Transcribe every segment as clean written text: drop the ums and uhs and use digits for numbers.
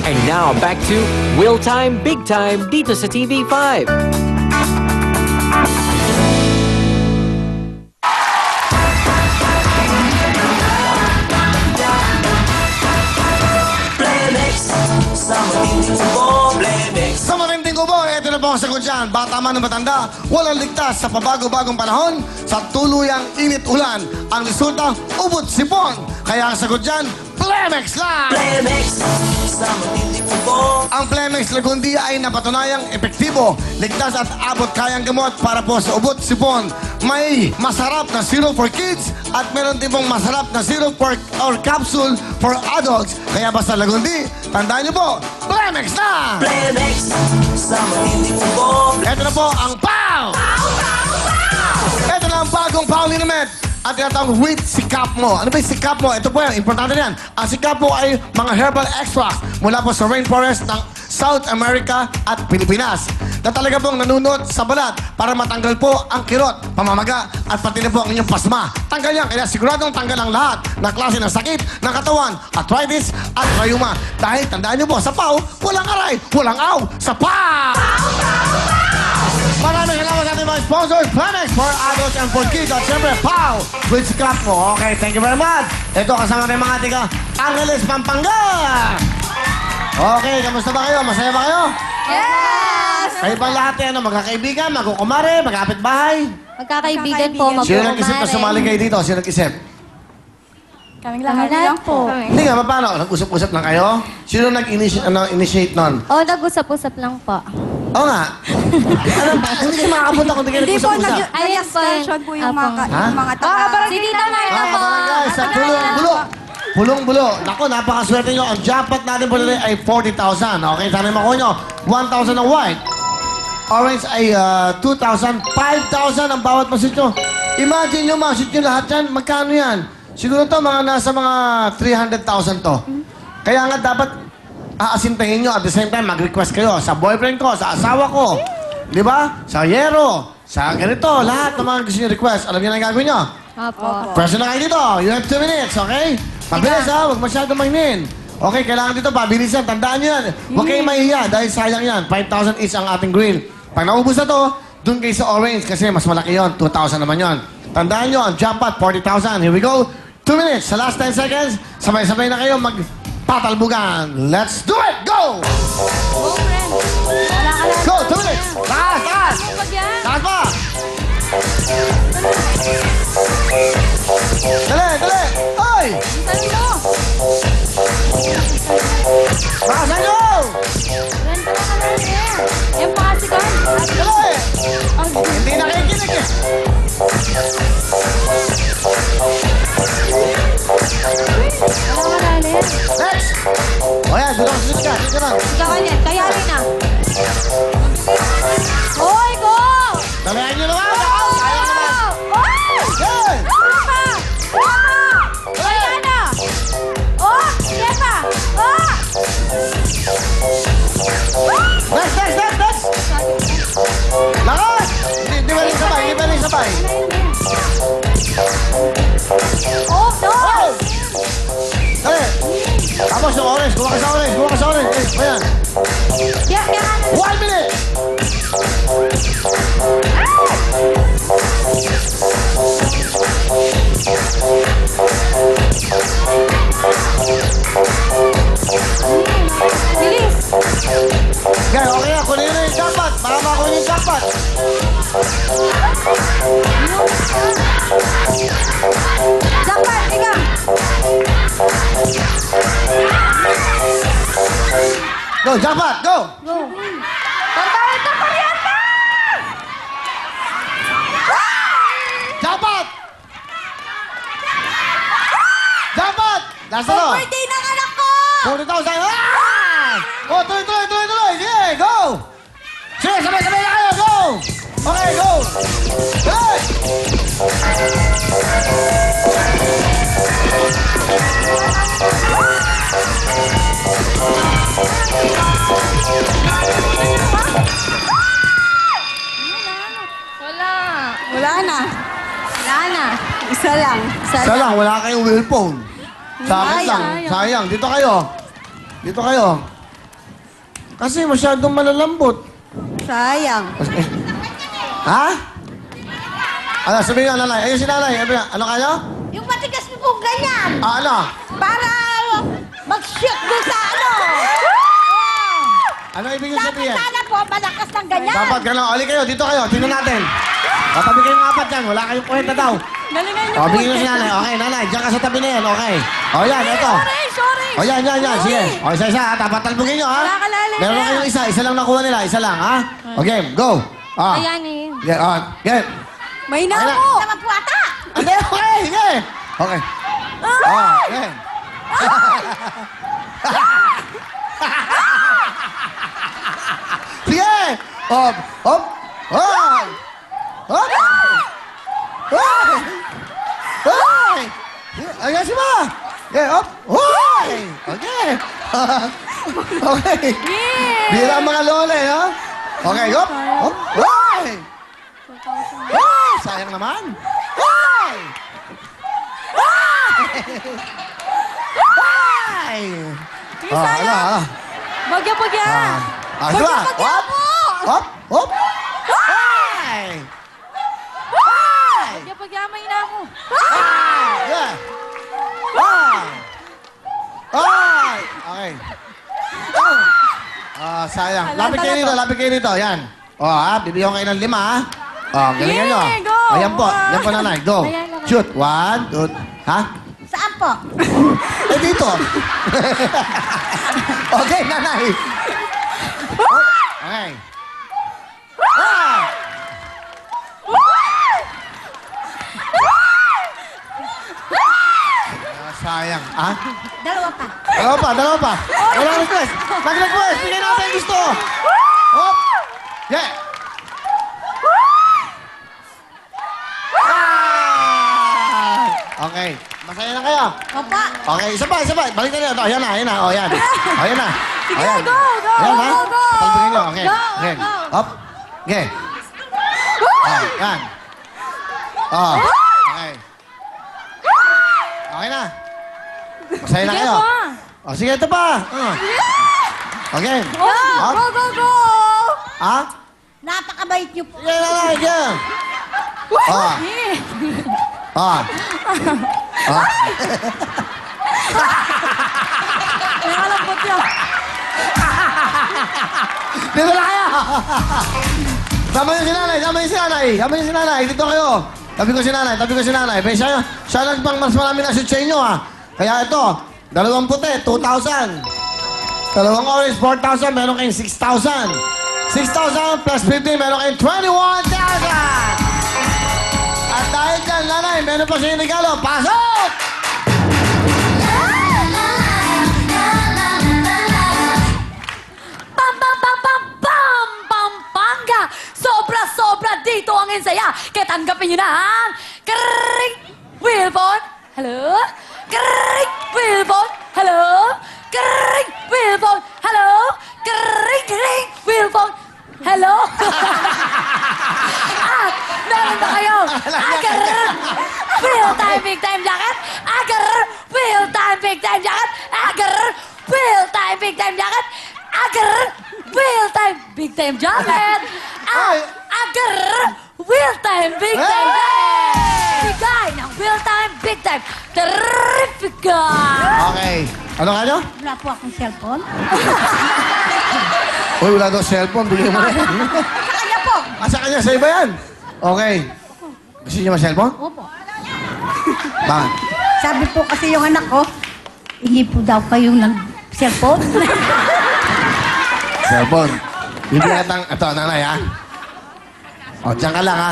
And now, back to Will Time, Big Time, dito sa TV5. Sa matinding kubo, ito na po ang sagot dyan. Bata man o matanda, walang ligtas sa pabago-bagong panahon. Sa tuluyang init ulan, ang resulta, ubot sipon. Kaya ang sagot dyan, Plemex lang! Ang Plemex Lagundia ay napatunayang epektibo, ligtas at abot kayang gamot para po sa ubot sipon. May masarap na syrup for kids at meron din pong masarap na syrup or capsule for adults. Kaya basta Lagundi, tandaan niyo po, Plemex na! Ito na po ang POW! Ito na ang bagong POW liniment. At tinatawag with sikap mo. Ano ba yung sikap mo? Ito po yan, importante yan. Ang sikap mo ay mga herbal extract mula po sa rainforest ng South America at Pilipinas na talaga pong nanunot sa balat para matanggal po ang kirot, pamamaga at pati na po ang inyong pasma. Tanggal yan, kaya siguradong tanggal ang lahat ng klase ng sakit ng katawan, arthritis at rheuma. Dahil tandaan niyo po, sa POW, walang aray, walang aw, sa POW! Maraming salamat sa ating mga sponsors, Plemex for adults and for kids. At siyempre, POW with scrap mo. Okay, thank you very much. Ito kasama ng mga tiga Angeles, Pampanga. Okay, kamusta ba kayo? Masaya ba kayo? Yes! Kayo bang lahat yan? Magkakaibigan, magkukumare, magkapit-bahay? Magkakaibigan po, Sino nag-isip na sumali kayo dito? Sino nag-isip? Kaming lahat po. Hindi nga, paano? Nag-usap-usap lang kayo? Sino nag-initiate nun? Oo, nag-usap-usap lang po. Oo nga. Alam ba? Hindi kayo makakapunta kung hindi kayo Hindi po, nag-usap-usap. nag-discussion po yung Apo. mga taga. Si Tita Marta po. Barangay, sa Pulong-Bulo. Pulong-Bulo. Naku, napakaswerte nyo. Ang jackpot natin po nila ay 40,000. Okay, sana makuha nyo. 1,000 ang white. Orange ay 2,000. 5,000 ang bawat masityo. Imagine nyo, mga sityo lahat yan. Magkano yan? Siguro to, mga nasa mga 300,000 to. Kaya nga dapat aasintahin nyo at the same time mag-request kayo sa boyfriend ko, sa asawa ko. Di ba? Sa yero, sa ganito, lahat ng mga gusto nyo request. Alam niyo na ang gagawin nyo? Opo. Question na kayo dito. You have 2 minutes, okay? Pabilis ha, huwag masyadong mahinin. Okay, kailangan dito, pabilisan. Tandaan nyo yan. Huwag kayong mahihiya dahil sayang yan. 5,000 each ang ating green. Pag naubos na to, dun kayo sa orange kasi mas malaki yon. 2,000 naman yon. Tandaan nyo, ang jackpot, 40,000. Here we go. 2 minutes. Sa last 10 seconds, sabay-sabay na kayo magpatalbugan. Let's do it! Go! Go! 2 minutes! Taas! Taas! Taas pa! Dali! Dali! Ay! Bakasan nyo! Yung mga sigaw. Dali! Hindi nakikinig eh! Next! O yan, dito ka susunod ka. Dito ka. Sigaw ulit. Kaya rin na. Hoy, go! Dalayan nyo naman! Sayang naman! Yan! Next! Next! Next! Next! Lakas! Di ba rin sabay? Di ba rin sabay? Oh, no! Oh! Dali! Tapos yung orange. Kuha ka sa orange. Kuha ka sa orange. Ayan. 1 minute! Bilis! Yan, okay na. Kunin na yung jackpot. Baka makunin yung jackpot. Dapat, ikaw! Go, jackpot! Go! Go! Tantawin na kuryente! Jackpot! Jackpot! Last na to. Birthday ng anak ko! 40,000. Ah! Oh, tuloy, tuloy, tuloy, tuloy. Sige, go! Sige, sabay-sabay na kayo. Go! Okay, go! Hey! Wala. Wala na. Wala na. Isa lang. Isa lang, wala kayong wheel phone. Sa akin Sayang. lang. Sayang. Dito kayo. Dito kayo. Kasi masyadong malalambot. Sayang. Ha? Ano, sabihin nga, nanay. Ayun si nanay. Ano kayo? Yung matigas mo pong ganyan. Ano? Para mag-shoot doon sa ano. Ano ibig Dapat sabihin? sana po, malakas ng ganyan. Dapat gano'n. Oli kayo, dito kayo. Tingnan natin. Tatabi kayong apat dyan. Wala kayong kwenta daw. Galingan niyo O, po. bigyan nyo si nanay. Okay, nanay. Diyan ka sa tabi na yan. Okay. O, yan. Ito. Sorry. O, yan. Sige. O, isa-isa ha. Dapat talbugin nyo ha. Wala ka lalim Meron na. kayong isa. Isa lang nakuha nila. Isa lang ha. O, game. Go. O. Ayan eh. Yeah, game. May Ayun na. namo. Sama po ata. Hindi, okay. Sige. Okay. O, game. Sige! Hop! Hop! Hoy! Hop! Hoy! Hoy! Ayan si Ma! Okay, hop! Hoy! Okay! Okay! Bira ang mga lola, eh, ha? Okay, hop! Hop! Hoy! Hoy! Sayang naman! Hoy! Hoy! Ano? Bagya. Diba? Hop! Hop! Hop! Hoy! Hoy! Bagya, may namo. Yeah! Hoy! Hoy! Okay. Sayang. Lapit kayo dito. Yan. Bibigyan ko kayo ng 5, ha? Galingan nyo. Yeah, go! Yan po. Yan po, nanay. Go. Shoot. 1, 2, ha? Saan po? Dito. Okay, nanay. Okay. Sayang. Ha? Dalawa pa. Dalawa pa. Walang request. Mag-request. Bigyan natin gusto. Hop. Yeah. Okay. Masaya na kayo. Opa. Okay, isa pa. Balik na ito. Ayan na. O, yan. Ayan na. Sige, Ayan. go. Ayan, ha? Go. Talbigin nyo. Okay. Go, Okay. go. Hop. Okay. Yan. Okay. Okay na. Masaya na Sige kayo. pa. Sige, ito pa. Okay. Hop. Go. Ha? Napakabait niyo po. Sige, nanay. Sige. May kalambot yan. Dito na kayo! Sama niyo si nanay. Dito kayo. Tabi ko si nanay. Pero siya lang pang mas marami na shoot sa inyo, ha? Kaya ito, 2 puti, 2,000. 2 orange, 4,000. Meron kayong 6,000. 6,000 plus 50, meron kayong 21,000. At dahil dyan, nanay, meron pa siya yung regalo. Pasok! Pampanga! Sobra dito ang ensaya. Kaya tanggapin nyo na ang Kring Wilbon. Hello? Kring Wilbon. Hello? Kring Wilbon. Hello? Kring Wilbon. Hello? At meron ba kayo? Agar Real Time Big Time Jacket. Agar Real Time Big Time Jacket. Agar Real Time Big Time Jacket. Agar Real Time Big Time Jacket. Agar Real Time Big Time Jacket. Bigay ng Real Time Big Time. Terrific ka! Okay. Ano ka nyo? Wala po akong cellphone. Uy, wala daw cellphone. Bigyan mo na yan. Sa kanya po. Sa kanya, sa iba yan. Okay. Gusto niyo ma-cellphone? Opo. Bakit? Sabi po kasi yung anak ko, hindi po daw kayo ng cellphone. Cellphone. Bibigyan kitang... Ito, nanay, ha? O, dyan ka lang, ha?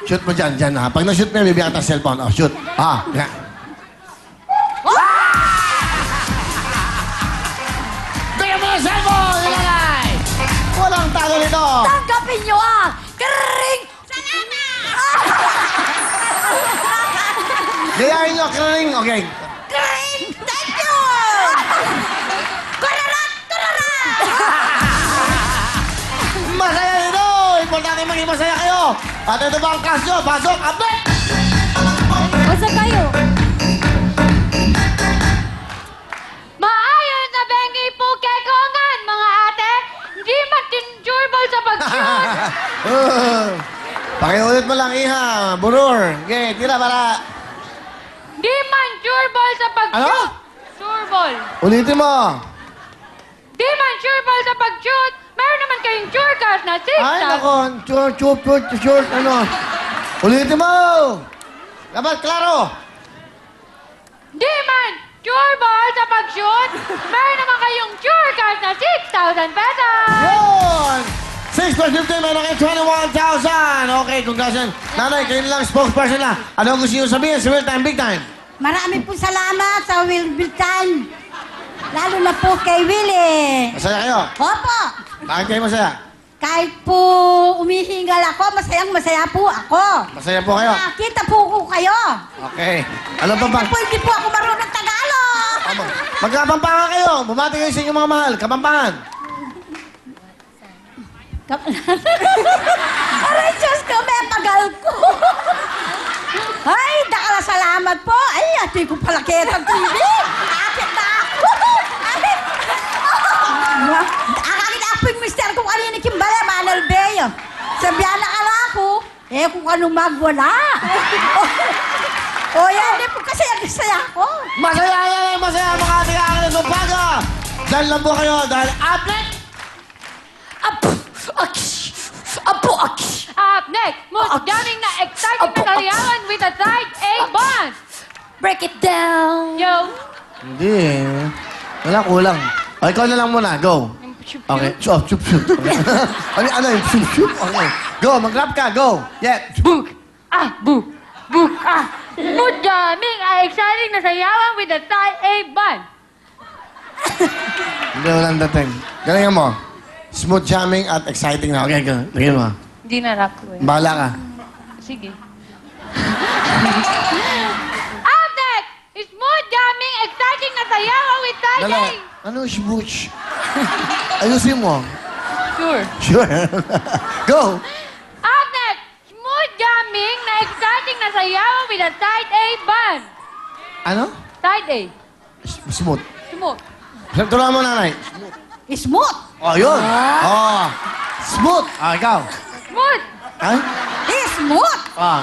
Shoot mo dyan, ha? Pag na-shoot mo, bibigyan kitang cellphone. O, shoot. Yan. Bigyan mo yung cellphone, nanay! Walang talo nito. Tanggapin nyo ang Kring Gayahin nyo, kring. Okay. Kring! Thank you! Kararat! Kararat! Masaya nito! Importante maging masaya kayo. At ito ba ang cash nyo? Pasok! Update! Basta kayo. Maayon na bengi po kekongan, mga ate. Pakiulit mo lang, Iha. Burur. Okay, tira para... Di man sure ball sa pag-shoot. Ano? Sure ball. Ulitin mo. Di man sure ball sa pag-shoot. Meron naman kayong sure cash na 6,000. Ay, nako. Short. Ano? Ulitin mo. Dapat, klaro. Di man sure ball sa pag-shoot. Meron naman kayong sure cash na 6,000 pesos. Yun! 6 plus 15, meron kayo 21,000. Okay, congratulations. Nanay, kayo lang spokesperson na. Ano ang gusto nyo sabihin sa Real Time, Big Time? Marami po salamat sa Will Time. Lalo na po kay Willie. Masaya kayo? Opo. Bakit kayo masaya? Kahit po umihingal ako, masaya po ako. Masaya po kayo? Nakita po ko kayo. Okay. Ano pa ba? Kahit po hindi po ako marunong Tagalog. Magkapampangan kayo. Bumati kayo sa inyong mga mahal. Kapampangan. Aray, Diyos ko, may pagal ko. Ay, salamat po. Ay, ati ko pala kaya ng TV. Akit na ako. Ay, akakin ako yung mister ko kanina Kimbala, Manal Bay. Sabihan na ka na ako. Eh, kung anong magwala. O yan, di po kasi saya ko. Masaya yan! Masaya mga ating aking ng umpaga! Dahil lang po kayo, dahil atlet! Up next, most daming na exciting na karyawan with a side A bond. Break it down. Yo. Hindi eh. Wala, kulang. O, ikaw na lang muna. Go. Okay. Shoot. Okay. ano yung shoot? Okay. Go, mag-rap ka. Go. Yeah. Book. Book. Smooth jamming ay exciting na sayawan with a side A band. Hindi walang dating. Galingan mo. Smooth jamming at exciting na. Okay, go. Lagyan mo. Hindi na rap ko eh. Bahala ka. Sige. Up next, smooth jamming, exciting na sayawan with side A. Dalawa. Ano yung smooch? Ayusin mo. Sure. Sure. Go. Up next, smooth jamming na exciting na sayawan with a side A band. Ano? Side A. Smooth. Smooth. Turuan mo, nanay. Smooth. Oh, yun. Oh. Smooth. Ah, ikaw. Smooth. Ay? Smooth. Ah.